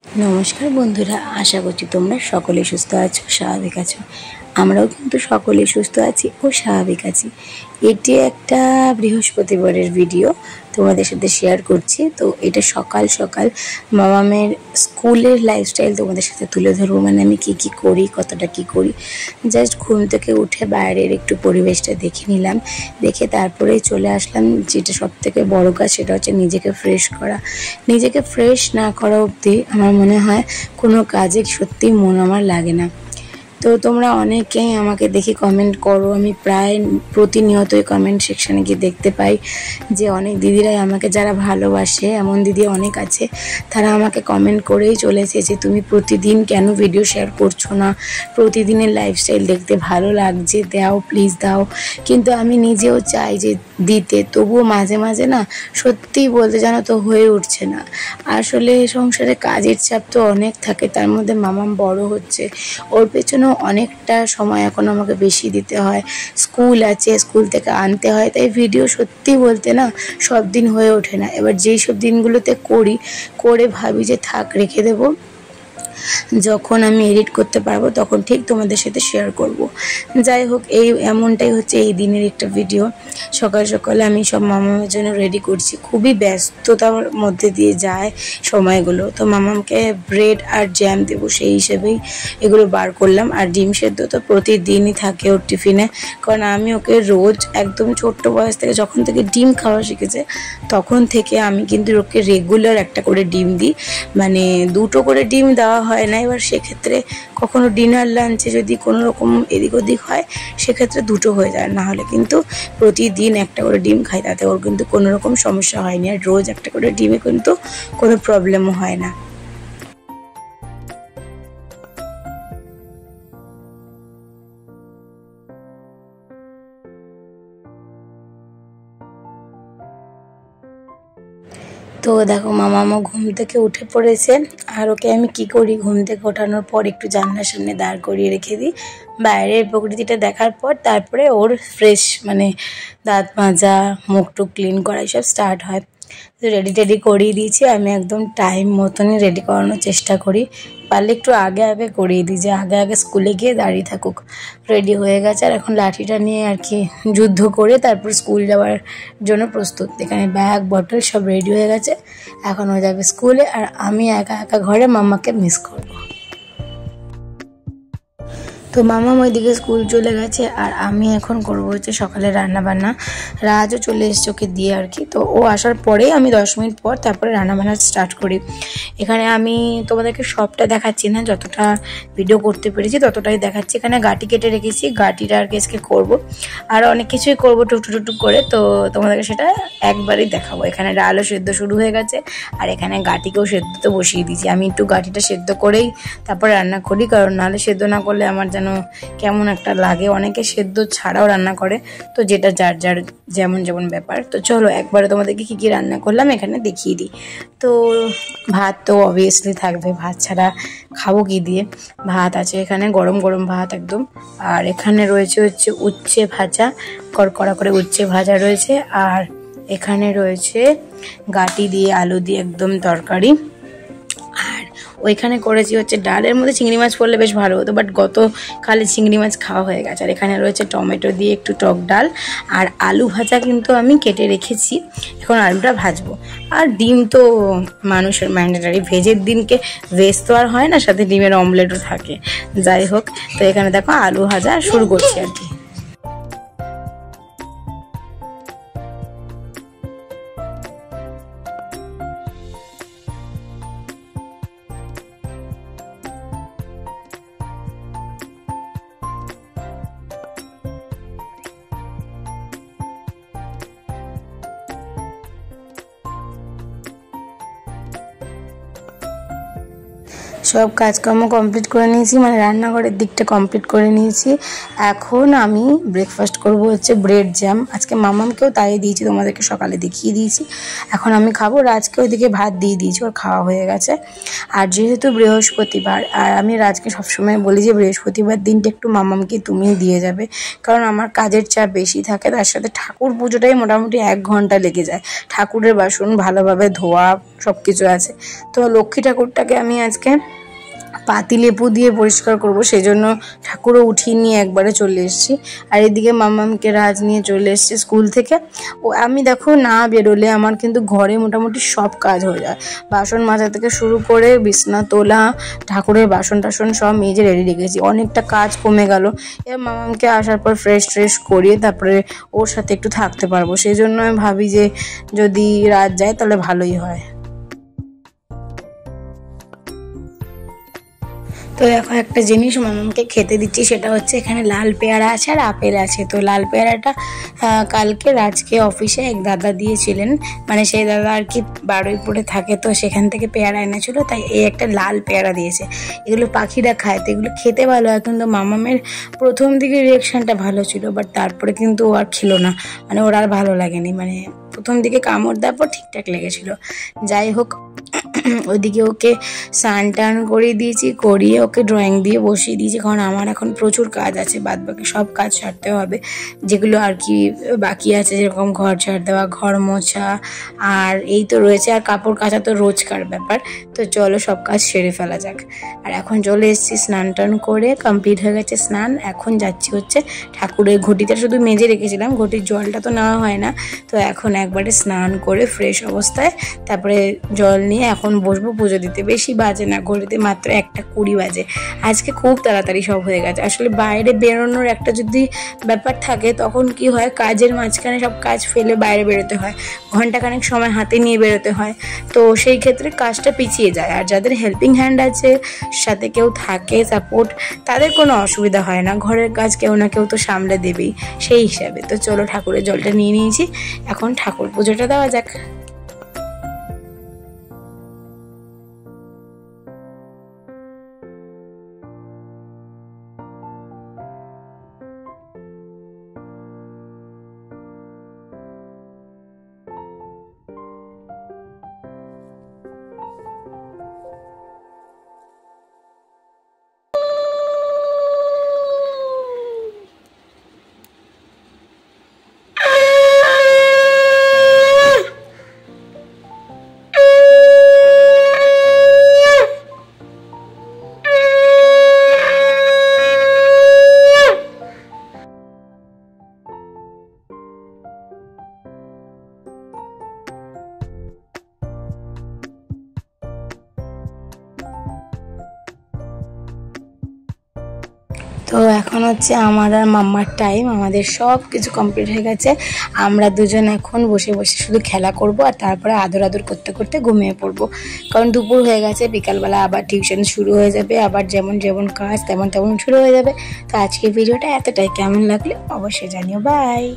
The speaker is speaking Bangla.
नमस्कार बंधुरा आशा करছি তোমরা সকলে সুস্থ আছো স্বাভাবিক আছো। আমরাও কিন্তু সকলে সুস্থ আছি ও স্বাভাবিক আছি। এটি একটা বৃহস্পতিবারের ভিডিও তোমাদের সাথে শেয়ার করছি। তো এটা সকাল সকাল মামামের স্কুলের লাইফস্টাইল তোমাদের সাথে তুলে ধরবো। মানে আমি কি কি করি, কতটা কি করি। জাস্ট ঘুম থেকে উঠে বাইরের একটু পরিবেশটা দেখে নিলাম, দেখে তারপরেই চলে আসলাম। যেটা সবথেকে বড় কাজ সেটা হচ্ছে নিজেকে ফ্রেশ করা। নিজেকে ফ্রেশ না করা অবধি আমার মনে হয় কোনো কাজে সত্যিই মন আমার লাগে না। তো তোমরা অনেকেই আমাকে দেখে কমেন্ট করো, আমি প্রায় প্রতিনিয়তই কমেন্ট সেকশানে গিয়ে দেখতে পাই যে অনেক দিদিরাই আমাকে যারা ভালোবাসে, এমন দিদি অনেক আছে, তারা আমাকে কমেন্ট করেই চলেছে যে তুমি প্রতিদিন কেন ভিডিও শেয়ার করছো না, প্রতিদিনের লাইফস্টাইল দেখতে ভালো লাগছে, দাও প্লিজ দাও। কিন্তু আমি নিজেও চাই যে দিতে, তবুও মাঝে মাঝে না সত্যিই বলতে জানো তো হয়ে উঠছে না। আসলে সংসারে কাজের চাপ তো অনেক থাকে, তার মধ্যে মামাম বড় হচ্ছে, ওর পেছনেও অনেকটা সময় এখন আমাকে বেশি দিতে হয়। স্কুল আছে, স্কুল থেকে আনতে হয়, তাই ভিডিও সত্যি বলতে না সব দিন হয়ে ওঠে না। এবার যেই সব দিনগুলোতে করে ভাবি যে থাক রেখে দেবো, যখন আমি এডিট করতে পারবো তখন ঠিক তোমাদের সাথে শেয়ার করব। যাই হোক, এমনটাই হচ্ছে এই দিনের একটা ভিডিও। সকাল সকালে আমি সব মামামের জন্য রেডি করছি, খুবই ব্যস্ততার মধ্যে দিয়ে যায় সময়গুলো। তো মামামকে ব্রেড আর জ্যাম দেবো, সেই হিসেবেই এগুলো বার করলাম। আর ডিম সেদ্ধ তো প্রতিদিনই থাকে ওর টিফিনে, কারণ আমি ওকে রোজ একদম ছোট্ট বয়স থেকে যখন থেকে ডিম খাওয়া শিখেছে তখন থেকে আমি কিন্তু ওকে রেগুলার একটা করে ডিম দিই। মানে 2টো করে ডিম দেওয়া হয় না। এবার সেক্ষেত্রে কখনো ডিনার লাঞ্চে যদি কোনো রকম এদিক ওদিক হয় সেক্ষেত্রে 2টো হয়ে যায়, না হলে কিন্তু প্রতিদিন একটা করে ডিম খাই, তাতে ওর কিন্তু কোনো রকম সমস্যা হয়নি। আর রোজ একটা করে ডিমে কিন্তু কোনো প্রবলেমও হয় না। তো দেখো মামামও ঘুম থেকে উঠে পড়েছে। আর ওকে আমি কি করি, ঘুম থেকে ওঠানোর পর একটু জানলার সামনে দাঁড় করিয়ে রেখে দিই, বাইরের প্রকৃতিটা দেখার পর তারপরে ওর ফ্রেশ মানে দাঁত মাজা, মুখ টুক ক্লিন করা এসব স্টার্ট হয়। তো রেডি করিয়ে দিয়েছি, আমি একদম টাইম মতনই রেডি করানোর চেষ্টা করি। পারলে একটু আগে আগে করিয়ে দিই, যে আগে আগে স্কুলে গিয়ে দাঁড়িয়ে থাকুক। রেডি হয়ে গেছে, আর এখন লাঠিটা নিয়ে আর কি যুদ্ধ করে তারপর স্কুল যাওয়ার জন্য প্রস্তুত। এখানে ব্যাগ বটল সব রেডি হয়ে গেছে, এখন ও যাবে স্কুলে, আর আমি একা একা ঘরে মাম্মাকে মিস করবো। তো মামাম ওইদিকে স্কুল চলে গেছে, আর আমি এখন করবো হচ্ছে সকালে রান্না বান্না। রাজও চলে এসছে ওকে দিয়ে আর কি। তো ও আসার পরেই আমি 10 মিনিট পর তারপরে রান্না বান্না স্টার্ট করি। এখানে আমি তোমাদেরকে সবটা দেখাচ্ছি না, যতটা ভিডিও করতে পেরেছি ততটাই দেখাচ্ছি। এখানে গাটি কেটে রেখেছি, গাটিটা আর কি আজকে করবো, আর অনেক কিছুই করবো টুকটুক করে। তো তোমাদেরকে সেটা একবারই দেখাবো। এখানে ডালও সেদ্ধ শুরু হয়ে গেছে, আর এখানে গাটিকেও সেদ্ধ তো বসিয়ে দিয়েছি। আমি একটু গাটিটা সেদ্ধ করেই তারপর রান্না করি, কারণ নাহলে সেদ্ধ না করলে আমার যেন কেমন একটা লাগে। অনেকে সেদ্ধ ছাড়াও রান্না করে, তো যেটা যার যার যেমন যেমন ব্যাপার। তো চলো একবারে তোমাদেরকে কী কী রান্না করলাম এখানে দেখিয়ে দিই। তো ভাত তো অবভিয়াসলি থাকবে, ভাত ছাড়া খাবো কি দিয়ে। ভাত আছে এখানে, গরম গরম ভাত একদম। আর এখানে রয়েছে হচ্ছে উচ্ছে ভাজা, কড়কড়া করে উচ্ছে ভাজা রয়েছে। আর এখানে রয়েছে গাটি দিয়ে আলু দিয়ে একদম তরকারি। আর ওইখানে করেছি হচ্ছে ডালের মধ্যে চিংড়ি মাছ পড়লে বেশ ভালো হতো, বাট গতকালে চিংড়ি মাছ খাওয়া হয়ে গেছে। আর এখানে রয়েছে টমেটো দিয়ে একটু টক ডাল, আর আলু ভাজা কিন্তু আমি কেটে রেখেছি, এখন আলুটা ভাজবো। আর ডিম তো মানুষের ম্যান্ডেটারি, ভেজের দিনকে ভেজ তো আর হয় না, সাথে ডিমের অমলেটও থাকে। যাই হোক, তো এখানে দেখো আলু ভাজা শুরু করছি আর কি। সব কাজকর্ম কমপ্লিট করে নিয়েছি, মানে রান্নাঘরের দিকটা কমপ্লিট করে নিয়েছি। এখন আমি ব্রেকফাস্ট করব হচ্ছে ব্রেড জ্যাম। আজকে মামামকেও তাই দিয়েছি, তোমাদেরকে সকালে দেখিয়ে দিয়েছি। এখন আমি খাবো, রাজকে ওইদিকে ভাত দিয়ে দিয়েছি, ওর খাওয়া হয়ে গেছে। আর যেহেতু বৃহস্পতিবার, আর আমি রাজকে সবসময় বলি যে বৃহস্পতিবার দিনটা একটু মামামকে তুমিই দিয়ে যাবে, কারণ আমার কাজের চাপ বেশি থাকে। তার সাথে ঠাকুর পুজোটাই মোটামুটি 1 ঘন্টা লেগে যায়। ঠাকুরের বাসন ভালোভাবে ধোয়া, সব কিছু আছে। তো লক্ষ্মী ঠাকুরটাকে আমি আজকে পাতিলেবু দিয়ে পরিষ্কার করব, সেই জন্য ঠাকুরও উঠিয়ে নিয়ে একবারে চলে এসেছি। আর এদিকে মাম্মামকে রাজ নিয়ে চলে এসেছি স্কুল থেকে। ও আমি দেখো না বেরোলে আমার কিন্তু ঘরে মোটামুটি সব কাজ হয়ে যায়, বাসন মাজা থেকে শুরু করে বিছনা তোলা, ঠাকুরের বাসন টাসন সব মেজে রেডি রেখেছি, অনেকটা কাজ কমে গেল। এবার মাম্মামকে আসার পর ফ্রেশ করিয়ে তারপরে ওর সাথে একটু থাকতে পারবো, সেই জন্য আমি ভাবি যে যদি রাত যায় তাহলে ভালোই হয়। তো দেখো একটা জিনিস মামাকে খেতে দিচ্ছি, সেটা হচ্ছে এখানে লাল পেয়ারা আছে আর আপেল আছে। তো লাল পেয়ারাটা কালকে রাজকে অফিসে এক দাদা দিয়েছিলেন, মানে সেই দাদা আর কি বারুইপুরে থাকে, তো সেখান থেকে পেয়ারা এনেছিল, তাই এই একটা লাল পেয়ারা দিয়েছে। এগুলো পাখিরা খায়, তো এগুলো খেতে ভালো হয়, কিন্তু মামামের প্রথম দিকে রিয়াকশানটা ভালো ছিল, বাট তারপরে কিন্তু ও আর খেলো না, মানে ওর আর ভালো লাগেনি, মানে প্রথম দিকে কামড় দেওয়ার পর ঠিকঠাক লেগেছিল। যাই হোক, ওইদিকে ওকে স্নান টান করিয়ে দিয়েছি, করিয়ে ওকে ড্রয়িং দিয়ে বসিয়ে দিয়েছি, কারণ আমার এখন প্রচুর কাজ আছে, বাদ বাকি সব কাজ সারতে হবে, যেগুলো আর কি বাকি আছে, যেরকম ঘর ঝাড় দেওয়া, ঘর মোছা, আর এই তো রয়েছে, আর কাপড় কাচা তো রোজকার ব্যাপার। তো চলো সব কাজ সেরে ফেলা যাক। আর এখন চলে এসেছি, স্নান টান করে কমপ্লিট হয়ে গেছে স্নান। এখন যাচ্ছি হচ্ছে ঠাকুরের ঘটিটা শুধু মেজে রেখেছিলাম, ঘটির জলটা তো নেওয়া হয় না, তো এখন একবারে স্নান করে ফ্রেশ অবস্থায় তারপরে জল নিয়ে এখন বসবো পুজো দিতে। বেশি বাজে না, ঘড়িতে মাত্র 1:20 বাজে। আজকে খুব তাড়াতাড়ি সব হয়ে গেছে। আসলে বাইরে বেরোনোর একটা যদি ব্যাপার থাকে, তখন কি হয়, কাজের মাঝখানে সব কাজ ফেলে বাইরে বেরোতে হয়, ঘন্টাখানেক সময় হাতে নিয়ে বেরোতে হয়, তো সেই ক্ষেত্রে কাজটা পিছিয়ে যায়। আর যাদের হেল্পিং হ্যান্ড আছে, সাথে কেউ থাকে সাপোর্ট, তাদের কোনো অসুবিধা হয় না, ঘরের কাজ কেউ না কেউ তো সামলে দেবেই, সেই হিসাবে। তো চলো ঠাকুরের জলটা নিয়ে নিয়েছি, এখন ঠাকুর পুজোটা দেওয়া যাক। তো এখন হচ্ছে আমার আর মাম্মার টাইম, আমাদের সব কিছু কমপ্লিট হয়ে গেছে। আমরা দুজন এখন বসে বসে শুধু খেলা করব, আর তারপরে আদর আদর করতে করতে ঘুমিয়ে পড়বো, কারণ দুপুর হয়ে গেছে, বিকালবেলা আবার টিউশন শুরু হয়ে যাবে, আবার যেমন যেমন কাজ তেমন তেমন শুরু হয়ে যাবে। তো আজকের ভিডিওটা এতটাই, কেমন লাগলো অবশ্যই জানিও। বাই।